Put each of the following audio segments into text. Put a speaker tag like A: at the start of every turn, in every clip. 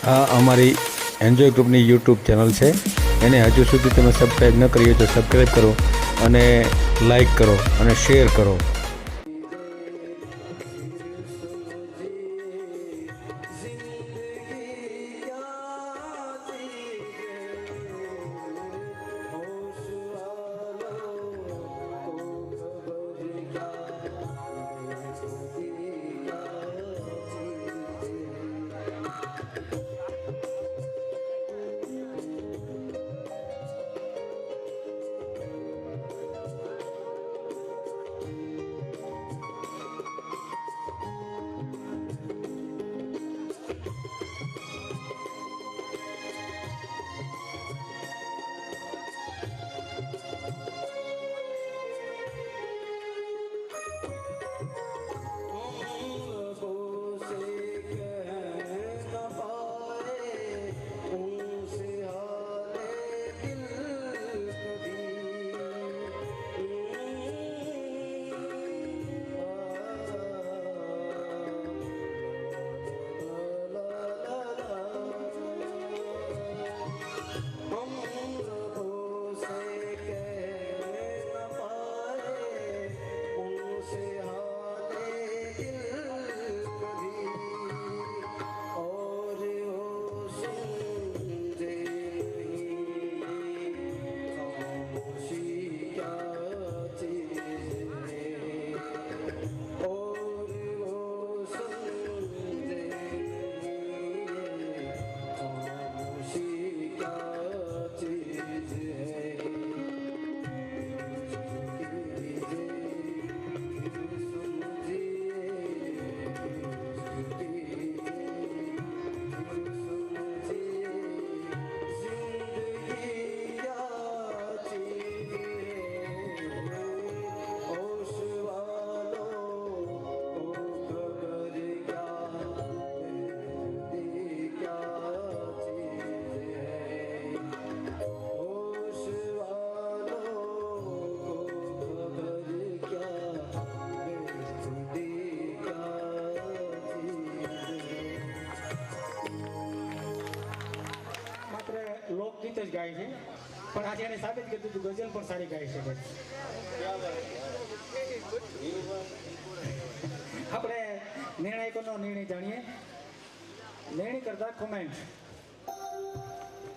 A: આ અમારી એન્જોય ગ્રુપની યુટ્યુબ ચેનલ છે, એને હજુ સુધી તમે સબસ્ક્રાઈબ ન કરી હોય તો સબસ્ક્રાઈબ કરો અને લાઈક કરો અને શેર કરો.
B: લોકગીત જ ગાય છે, પણ આજે એને સાબિત કર્યું હતું ગઝલ પણ સારી ગાઈ શકે. આપણે નિર્ણાયકોનો નિર્ણય જાણીએ. નિર્ણય કરતા કોમેન્ટ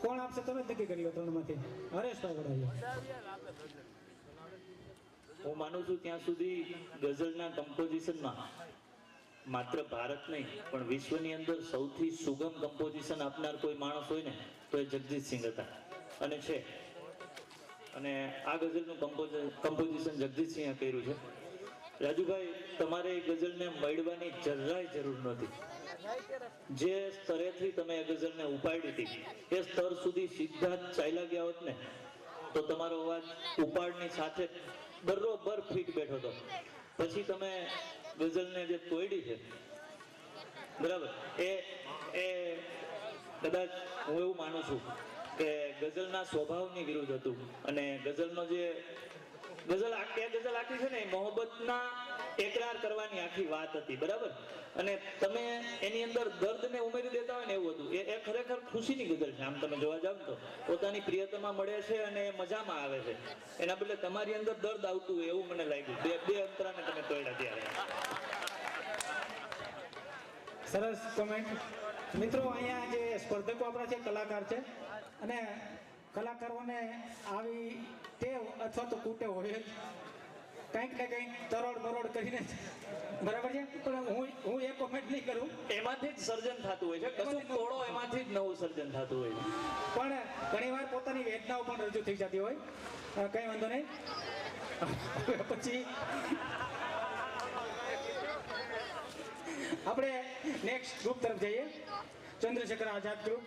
B: કોણ આપશે તમે નક્કી કર્યો ત્રણમાંથી? હરેશભાઈ વડાઈએ.
C: હું માનું છું ત્યાં સુધી ગઝલના કમ્પોઝિશનમાં માત્ર ભારત નહીં પણ વિશ્વની અંદર સૌથી સુગમ કમ્પોઝિશન આપનાર કોઈ માણસ હોય ને તો એ જગજીતસિંહ હતા અને છે. અને આ ગઝલનું કમ્પોઝિશન જગજીતસિંહે કર્યું છે. રાજુભાઈ, તમારે એ ગઝલને મળવાની જરાય જરૂર નહોતી. જે સ્તરેથી તમે એ ગઝલને ઉપાડી હતી એ સ્તર સુધી સીધા જ ચાલ્યા ગયા હોત ને તો તમારો અવાજ ઉપાડની સાથે બરોબર ફિટ બેઠો હતો. પછી તમે ગઝલને જે તોડી છે બરાબર, એ કદાચ હું એવું માનું છું કે ગઝલના સ્વભાવની વિરુદ્ધ હતું. અને ગઝલનો જે ગઝલ આખી છે ને એ મોહબ્બતના એકરાર કરવાની આખી વાત હતી, બરાબર. અને તમે એની અંદર દર્દને ઉમેરી દેતા હોય ને એવું હતું. એ ખરેખર ખુશીની ગઝલ છે. આમ તમે જોવા જાવ તો પોતાની પ્રિયતમા મળે છે અને મજામાં આવે છે, એના બદલે તમારી અંદર દર્દ આવતું હોય એવું મને લાગ્યું. બે અંતરાને તમે તોડ્યા ત્યારે.
B: સરસ કોમેન્ટ. મિત્રો, અહીંયા જે સ્પર્ધકો આપણા છે કલાકાર છે, અને કલાકારોને આવી ટેવ અથવા તો કુટેવ હોય કંઈક ને કંઈક તરોડ બરોડ કરીને, બરાબર છે. પણ હું એ કોમેન્ટ નહીં કરું.
C: એમાંથી જ સર્જન થતું હોય છે, કશું તોડો એમાંથી જ નવું સર્જન થતું હોય છે.
B: પણ ઘણીવાર પોતાની વેદનાઓ પણ રજૂ થઈ જતી હોય. કંઈ વાંધો નહીં. પછી આપણે નેક્સ્ટ ગ્રુપ તરફ જઈએ. ચંદ્રશેખર આઝાદ ગ્રુપ,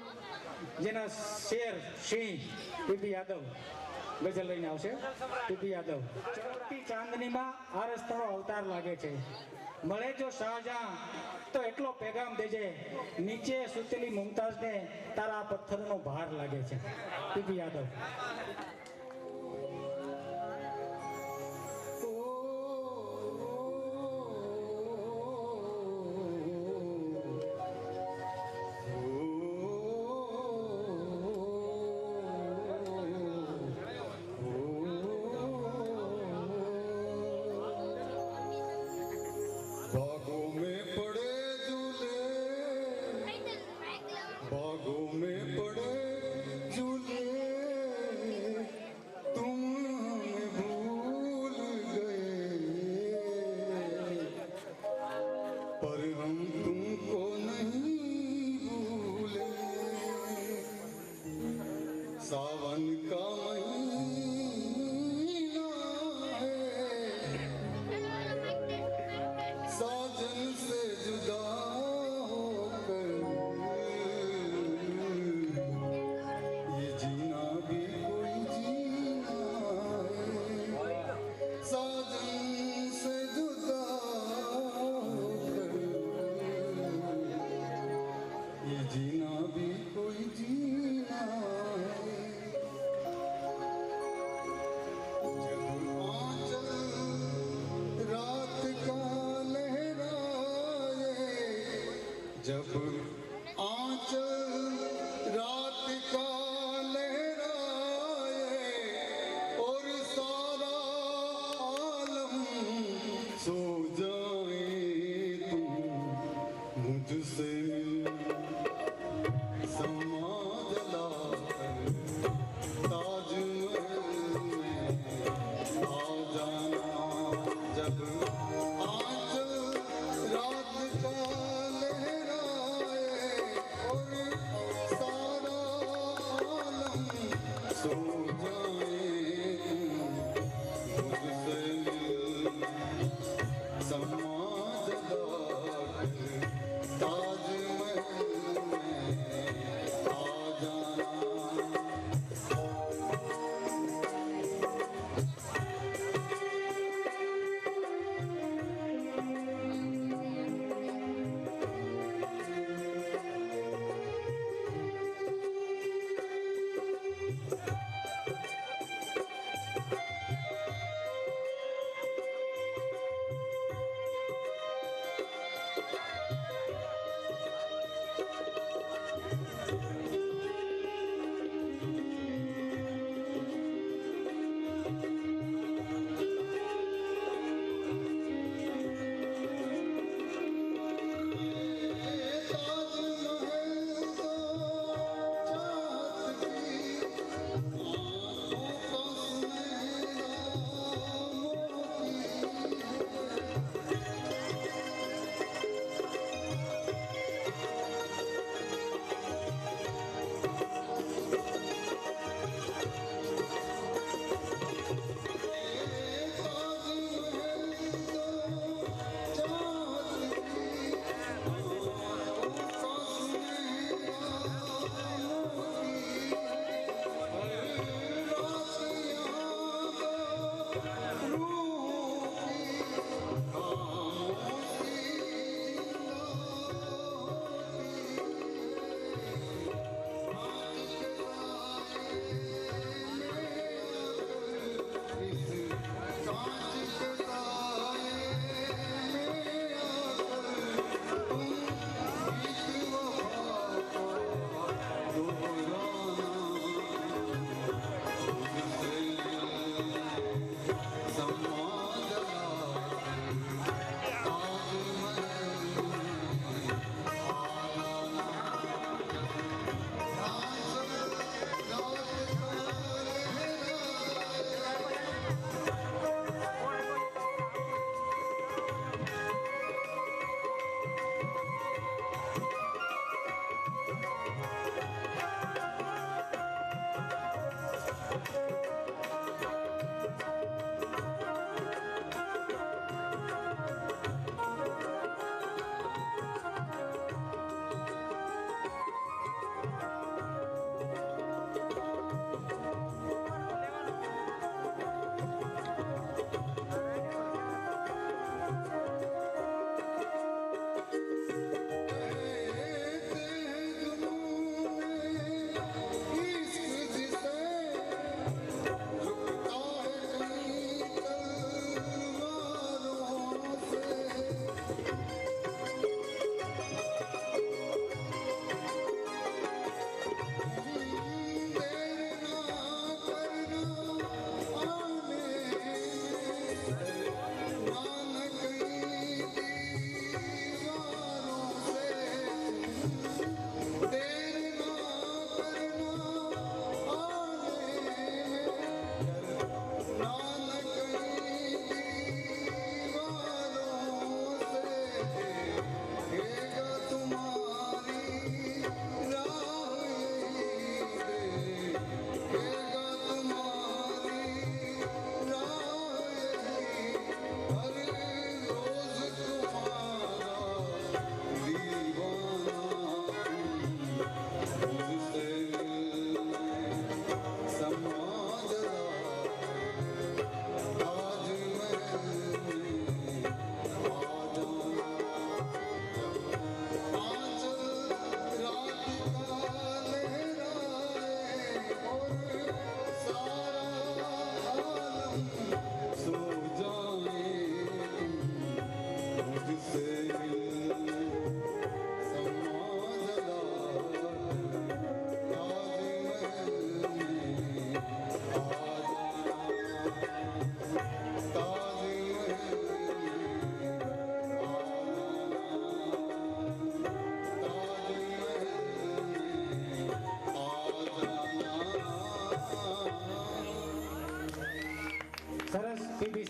B: જેના શેર સિંહ પીપી યાદવ ગઝલ લઈને આવશે. પીપી યાદવ. ચમકતી ચાંદનીમાં આ રસ્તાનો અવતાર લાગે છે. મળે જો શાહજહાં તો એટલો પેગામ દેજે, નીચે સૂતેલી મુમતાઝને તારા પથ્થરનો ભાર લાગે છે. પીપી યાદવ.
D: जीना भी कोई जीना है। जब आंचल रात का लहराए, जब आंचल रात का लहराए और सारा आलम सो जाए, तुम मुझसे मिल समाज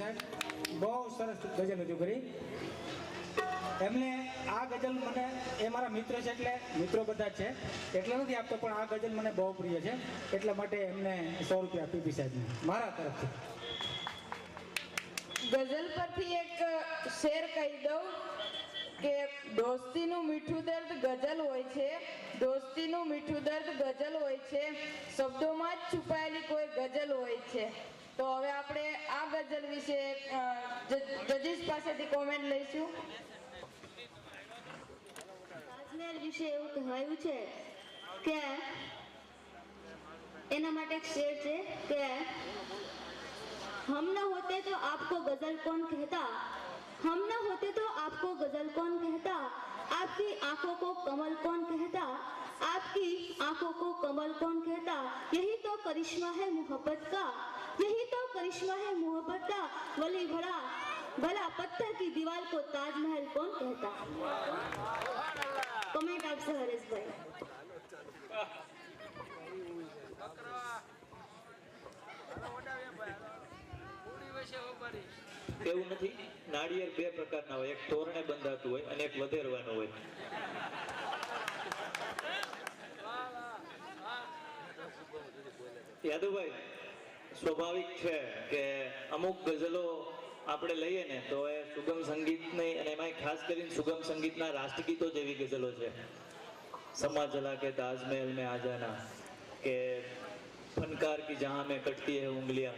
B: સાહેબ બહુ સરસ ગઝલ રજૂ કરી. એમને આ ગઝલ મને એ મારા મિત્ર છે એટલે મિત્રો બધા જ છે એટલે નથી આપતો, પણ આ ગઝલ મને બહુ પ્રિય છે એટલા માટે એમને 100 રૂપિયા પીપી સાહેબને મારા તરફથી.
E: ગઝલ પરથી એક શેર કહી દઉં કે દોસ્તીનું મીઠું દર્દ ગઝલ હોય છે, દોસ્તીનું મીઠું દર્દ ગઝલ હોય છે, શબ્દોમાં જ છુપાયેલી કોઈ ગઝલ હોય છે. તો હવે આપણે આ ગઝલ વિશે જજીસ પાસેથી કોમેન્ટ લઈશું.
F: તાજમહેલ વિશે એવું કહેવાયું છે કે એના માટે એક શેર છે કે हम न होते तो आपको गजल कौन कहता, हम न होते तो आपको गजल कौन कहता, आपकी आंखों को कमल कौन कहता, आपकी आंखों को कमल कौन कहता, यही तो करिश्मा है मोहब्बत का, यही तो करिश्मा है मोहब्बत का, वली भला भला पत्थर की दीवार को ताजमहल कौन कहता. कमेंट आपसे हरेशभाई.
C: એવું નથી, નાળિયેર બે પ્રકારના હોય, એક તોરણે બંધાતું હોય અને એક વધેરવાનું હોય. યાદુભાઈ, સ્વાભાવિક છે કે અમુક ગઝલો આપણે લઈએ ને તો એ સુગમ સંગીતની અને એમાં ખાસ કરીને સુગમ સંગીતના રાષ્ટ્રગીતો જેવી ગઝલો છે. સમા જલા કે તાજમહેલ में आ जाना કે फनकार की जहां में कटती है उंगलियां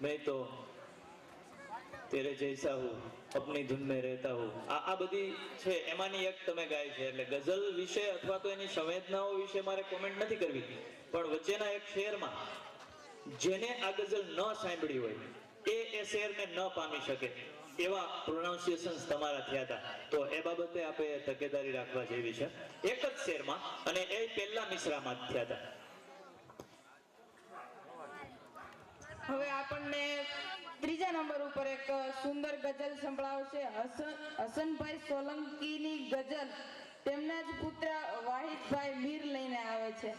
C: मैं तो तेरे जैसा हूँ अपनी धुन में रहता हूँ. આ બધી છે એમાંની એક તમે ગાય છે. એટલે ગઝલ વિશે અથવા તો એની સંવેદનાઓ વિશે મારે કોમેન્ટ નથી કરવી, પણ વચ્ચેના એક શેરમાં જેને આ ગઝલ ન સાંભળી હોય એ શેરને ન પામી શકે એવા પ્રોનાઉન્સિએશન્સ તમારા થયા હતા. તો એ બાબતે આપણે તકેદારી રાખવા જેવી છે. એક જ શેરમાં અને એ પહેલા મિશ્રામાં જ થયા હતા.
E: હવે આપણને ત્રીજા નંબર ઉપર એક સુંદર ગઝલ સંભળાવશે હસનભાઈ સોલંકીની ગઝલ. તેમના જ પુત્ર વાહિદભાઈ મીર લઈને આવે છે.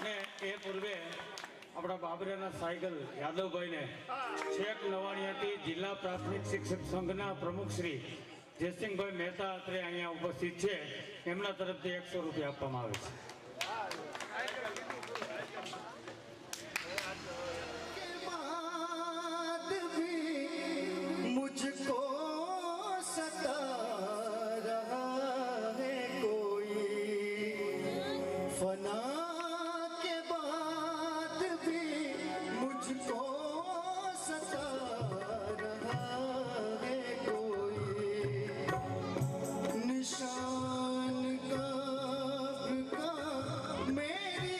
B: ને એ પૂર્વે આપણા બાબરાના સાયકલ યાદવભાઈને છેક નવાણીયાથી જિલ્લા પ્રાથમિક શિક્ષક સંઘના પ્રમુખ શ્રી જયસિંહભાઈ મહેતા અત્રે અહીંયા ઉપસ્થિત છે, એમના તરફથી 100 રૂપિયા આપવામાં આવે છે.
D: मुझको सता रहा है कोई फना के बाद भी मुझको सता रहा है कोई निशान का मेरी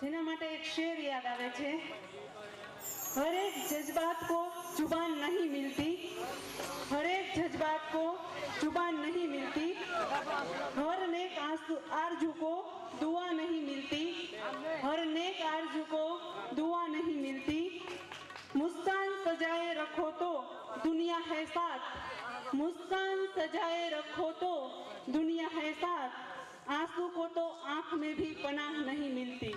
G: જેના માટે એક શેર યાદ આવે છે। हर एक जज्बात को जुबान नहीं मिलती, हर एक जज्बात को जुबान नहीं मिलती, हर नेक आरजू को दुआ नहीं मिलती, हर नेक आरजू को दुआ नहीं मिलती। मुस्कान सजाए रखो तो दुनिया है साथ, मुस्कान सजाए रखो तो दुनिया है साथ, आंसू को तो आंख में भी पनाह नहीं मिलती।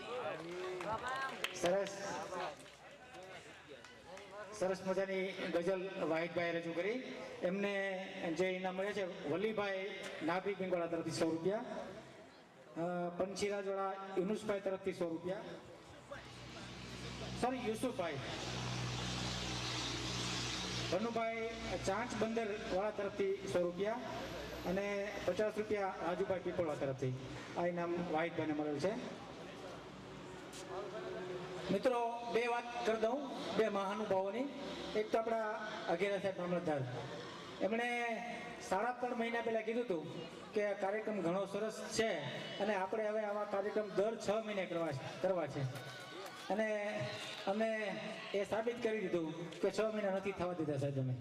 B: સરસ સરસ મજાની ગઝલ વાહિદભાઈ રજૂ કરી। એમને જે ઇનામ મળે છે વલીભાઈ નાગરિક બેંગવાળા તરફથી 100 રૂપિયા, પંચીરાજવાળા યુનુસભાઈ તરફથી 100 રૂપિયા, સોરી યુસુફભાઈ, ભનુભાઈ ચાંચ બંદર વાળા તરફથી 100 રૂપિયા અને 50 રૂપિયા રાજુભાઈ પીપળવા તરફથી આ ઇનામ વાહિદભાઈને મળેલ છે। મિત્રો બે વાત કરી દઉં બે મહાનુભાવોની। એક તો આપણા અઘેરા સાહેબ મામલતદાર, એમણે 3.5 મહિના પહેલાં કીધું હતું કે આ કાર્યક્રમ ઘણો સરસ છે અને આપણે હવે આવા કાર્યક્રમ દર 6 મહિને કરવા છે અને અમે એ સાબિત કરી દીધું કે 6 મહિના નથી થવા દીધા સાહેબ, અમે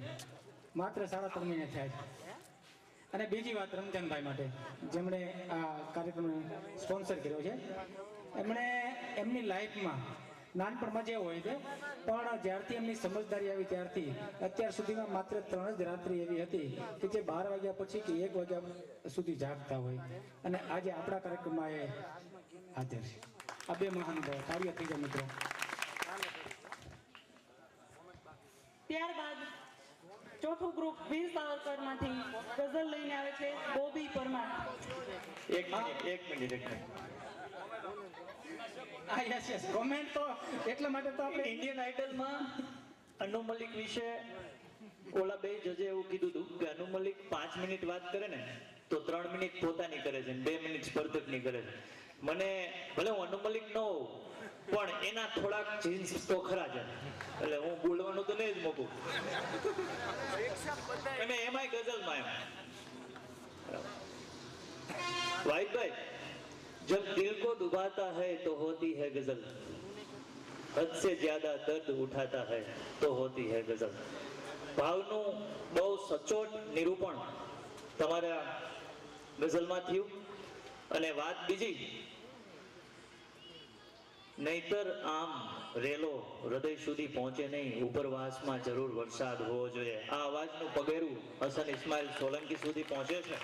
B: માત્ર 3.5 મહિના થયા છે। અને બીજી વાત રમજાનભાઈ માટે, જેમણે આ કાર્યક્રમને સ્પોન્સર કર્યો છે, એમણે એમની લાઈફમાં નાનપણમાં જે હોય છે પણ જ્યારથી એમની સમજદારી આવી ત્યારથી અત્યાર સુધીમાં માત્ર 3 જ રાત્રિ એવી હતી કે જે 12 વાગ્યા પછી કે 1 વાગ્યા સુધી જાગતા હોય અને આજે આપણા કાર્યક્રમમાં એ હાજર છે। આ બે મહાનુભાવો કાર્ય થઈ જાય મિત્રો।
G: ત્યારબાદ ચોથું ગ્રુપ વીર સાવરકરમાંથી ગઝલ લઈને આવે છે બોબી પરમાર।
C: એક મિનિટ
B: હા યસ યસ, કોમેન્ટ તો એટલા માટે તો આપણે
C: ઇન્ડિયન આઇડલમાં અનુ મલિક વિશે ઓલા બે જજે એવું કીધું હતું કે અનુ મલિક 5 મિનિટ વાત કરે ને તો 3 મિનિટ પોતાની કરે છે, 2 મિનિટ સ્પર્ધકની કરે છે। મને ભલે હું અનુ મલિક ન હોઉં પણ એના થોડાક જીન્સ તો ખરા છે, એટલે હું બોલવાનું તો નહીં જ મૂકું, અને એમાંય ગઝલમાં એમ। વાહિદભાઈ, जब दिल को डुबाता है तो होती है गजल, हद से ज्यादा दर्द उठाता है तो होती है गजल। ભાવનું બહુ સચોટ નિરૂપણ તમારા ગઝલમાં થયું। અને વાત બીજી, નહીતર આમ રેલો હૃદય સુધી પહોંચે નહીં, ઉપરવાસમાં જરૂર વરસાદ હોવો જોઈએ। આ અવાજનું પગેરું હસન ઇસ્માઇલ સોલંકી સુધી પહોંચે છે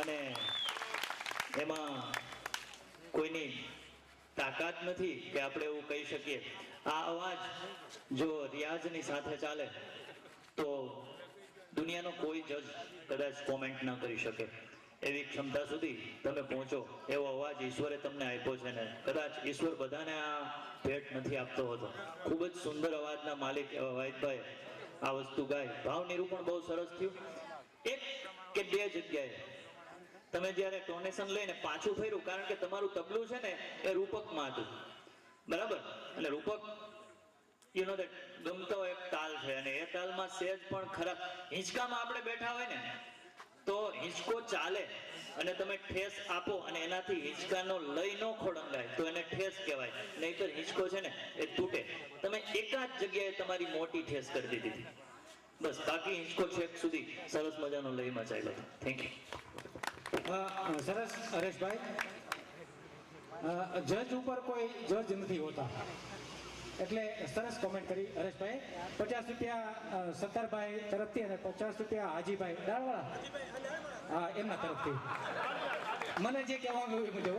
C: અને એમાં કોઈની તાકાત નથી કે આપણે એવું કહી શકીએ। આ અવાજ જો રિયાઝની સાથે ચાલે તો દુનિયાનો કોઈ જજ કદાચ કોમેન્ટ ન કરી શકે, એવી ક્ષમતા સુધી તમે પહોંચો, એવો અવાજ ઈશ્વરે તમને આપ્યો છે ને કદાચ ઈશ્વર બધાને આ ભેટ નથી આપતો હોતો। ખૂબ જ સુંદર અવાજના માલિક વાહિદભાઈ આ વસ્તુ ગાય। ભાવ નિરૂપણ બહુ સરસ થયું। એક કે બે જગ્યાએ તમે જ્યારે ટોનેશન લઈને પાછું ફેર્યું, કારણ કે તમારું તબલું છે ને એ રૂપકમાં હતું, બરાબર? અને રૂપક યુ નો દેટ ગમતો એક તાલ છે અને એ તાલમાં સેજ પણ ખરાબ હિંચકામાં આપણે બેઠા હોય ને તો હિંચકો ચાલે અને તમે ઠેસ આપો અને એનાથી હિંચકાનો લય ન ખોળંગાય તો એને ઠેસ કહેવાય, નહીતર હિંચકો છે ને એ તૂટે। તમે એકાદ જગ્યાએ તમારી મોટી ઠેસ કરી દીધી હતી, બસ, બાકી હિંચકો છેક સુધી સરસ મજાનો લયમાં ચાલ્યો। Thank you.
B: સરસ હરેશભાઈ, જજ ઉપર કોઈ જજ નથી હોતા એટલે સરસ કોમેન્ટ કરી હરેશભાઈ। 50 રૂપિયા સત્તારભાઈ તરફથી અને 50 રૂપિયા હાજીભાઈ દાળવાળા, હા એમના તરફથી। મને જે કહેવાનું એ મુજબ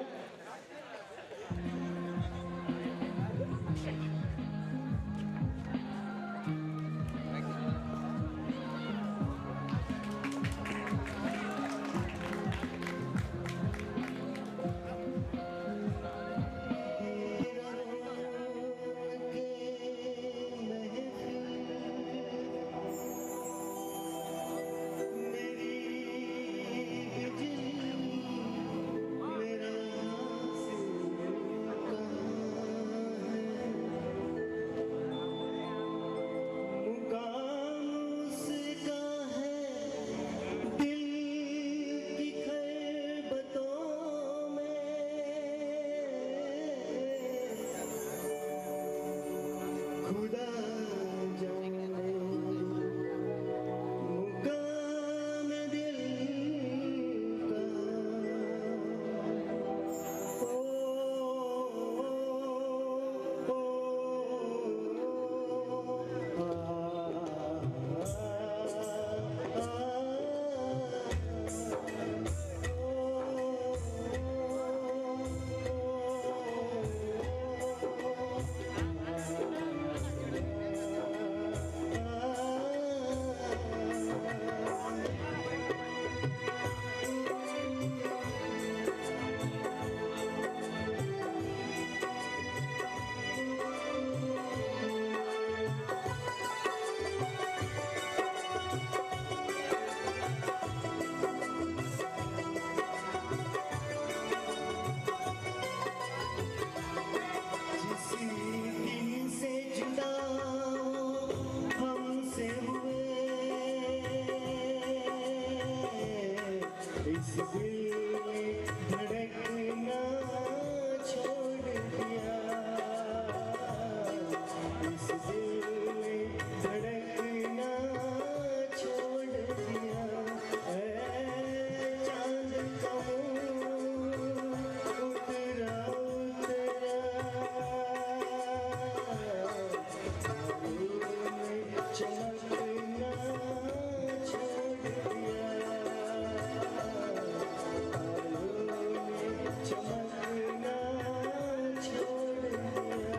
D: मेरा खुदा जाने मुकाम दिल का जिसी दिन से जुदा हमसे हुए इस दिल ने धड़कना छोड़ दिया इस दिल ने धड़कना छोड़ दिया चांद का मुंह उतरा चमकना छोड़ दिया चमकना छोड़ दिया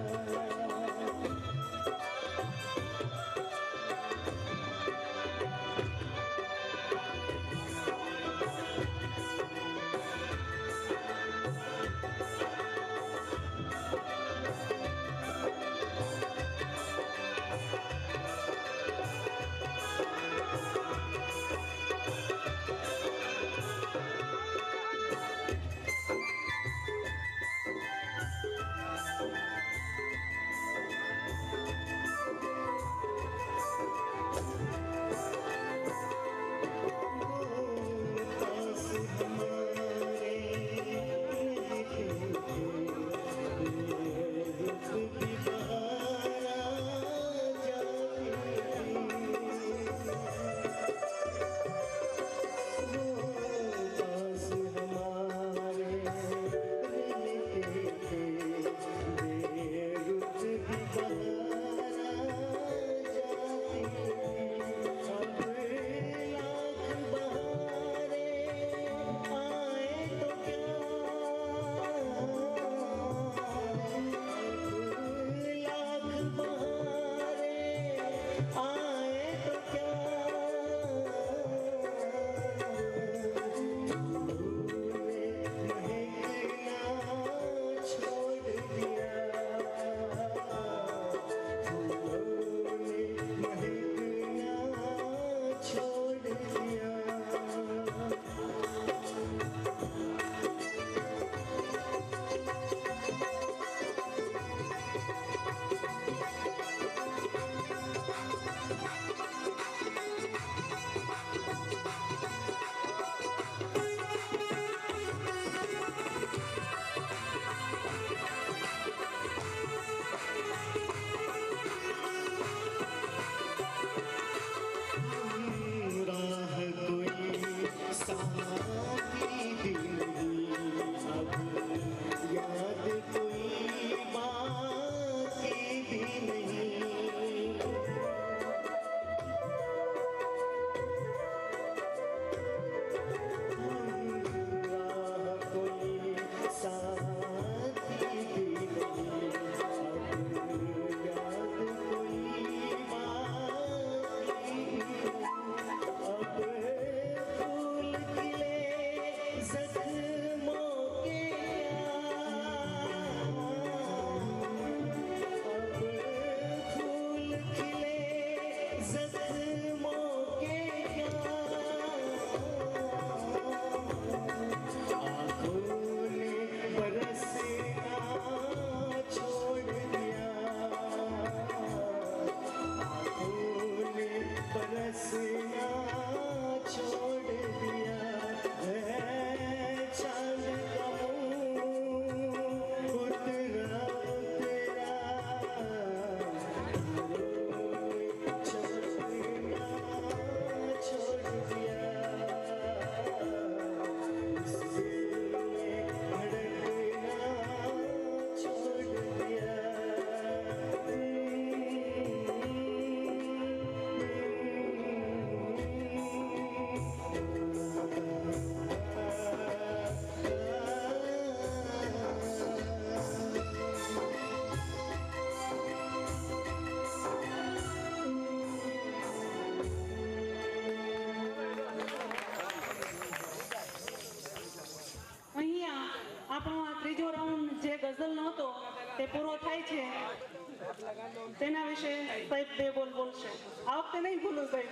G: બોલશે, સાહેબ 2 બોલ બોલશે. આ વખતે નહીં ભૂલું સાહેબ.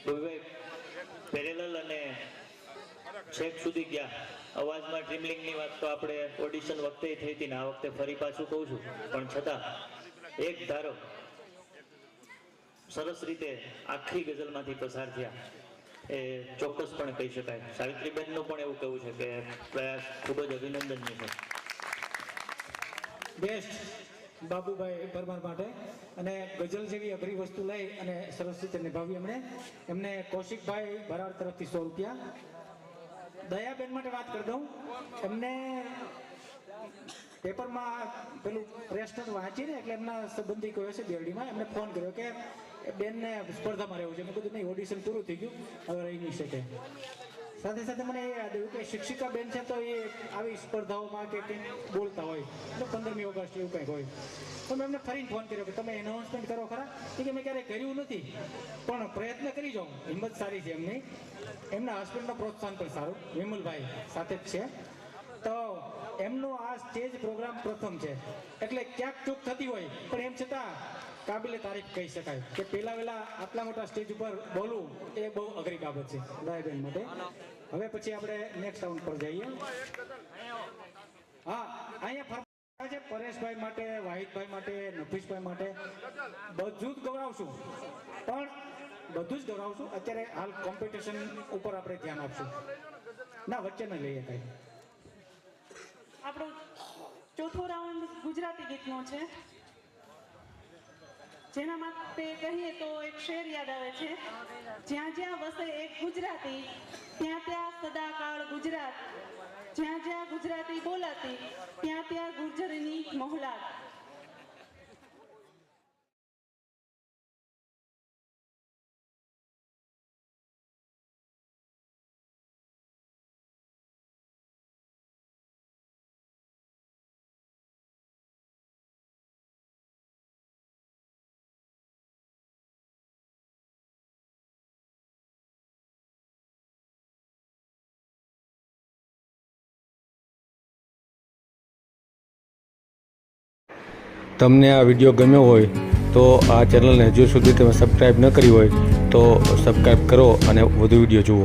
C: ભવ્ય પેરેલલ અને છેક સુધી ગયા. અવાજમાં ડ્રીમલિંગની વાત તો આપણે ઓડિશન વખતે થઈ હતી ને આ વખતે ફરી પાછું કહું છું, પણ છતાં એક ધારો સરસ રીતે આખી ગઝલમાંથી પસાર થયા એ ચોક્કસપણે કહી શકાય. સાવિત્રીબેનનું પણ એવું કહેવું છે કે પ્રયાસ ખૂબ જ અભિનંદનીય છે.
B: બેસ્ટ બાબુભાઈ પરમાર માટે, અને ગઝલ જેવી અઘરી વસ્તુ લઈ અને સરસ રીતે નિભાવી એમને કૌશિકભાઈ ભરાડ તરફથી 100 રૂપિયા. દયાબેન માટે વાત કરી દઉં, એમને પેપરમાં પેલું પ્રેસનર વાંચીને એટલે એમના સંબંધી કોઈ હશે બેરડીમાં, એમને ફોન કર્યો કે બેનને સ્પર્ધામાં રહેવું છે. મેં કીધું નહીં, ઓડિશન પૂરું થઈ ગયું, હવે રહી નહીં શકે. સાથે સાથે મને એ યાદ આવ્યું કે શિક્ષિકા બેન છે તો એ આવી સ્પર્ધાઓમાં કે કંઈક બોલતા હોય, એટલે 15મી ઓગસ્ટ એવું કંઈક હોય, તો મેં એમને ફરીને ફોન કર્યો કે તમે એનાઉન્સમેન્ટ કરો ખરા. કે મેં ક્યારેય કર્યું નથી, પણ પ્રયત્ન કરી જાઉં. હિંમત સારી છે એમની, એમના હસબન્ડનું પ્રોત્સાહન પણ સારું, વિમલભાઈ સાથે જ છે. તો એમનો આ સ્ટેજ પ્રોગ્રામ પ્રથમ છે, એટલે ક્યાંક ચૂક થતી હોય પણ એમ છતાં કાબિલે તારીફ કહી શકાય કે પહેલા વહેલા આટલા મોટા સ્ટેજ ઉપર બોલવું એ બહુ અઘરી બાબત છે દયાબેન માટે. હવે પછી આપણે નેક્સ્ટ રાઉન્ડ પર જઈએ. હા, અહીંયા ફરવા છે પરેશભાઈ માટે, વાહિદભાઈ માટે, નફીસભાઈ માટે બધું જ ગૌરવશું, પણ બધું જ ગૌરવશું. અત્યારે હાલ કોમ્પિટિશન ઉપર આપણે ધ્યાન આપશું. ના, વચ્ચે ન લઈએ કાંઈ.
G: આપણો ચોથો રાઉન્ડ ગુજરાતી ગીતનો છે, જેના માટે કહીએ તો એક શેર યાદ આવે છે. જ્યાં જ્યાં વસે એક ગુજરાતી, ત્યાં ત્યાં સદાકાળ ગુજરાત. જ્યાં જ્યાં ગુજરાતી બોલાતી, ત્યાં ત્યાં ગુર્જરીની મોહલાત.
A: તમને આ વિડીયો ગમ્યો હોય તો આ ચેનલને હજુ સુધી તમે સબસ્ક્રાઈબ ન કરી હોય તો સબસ્ક્રાઈબ કરો અને વધુ વિડીયો જુઓ.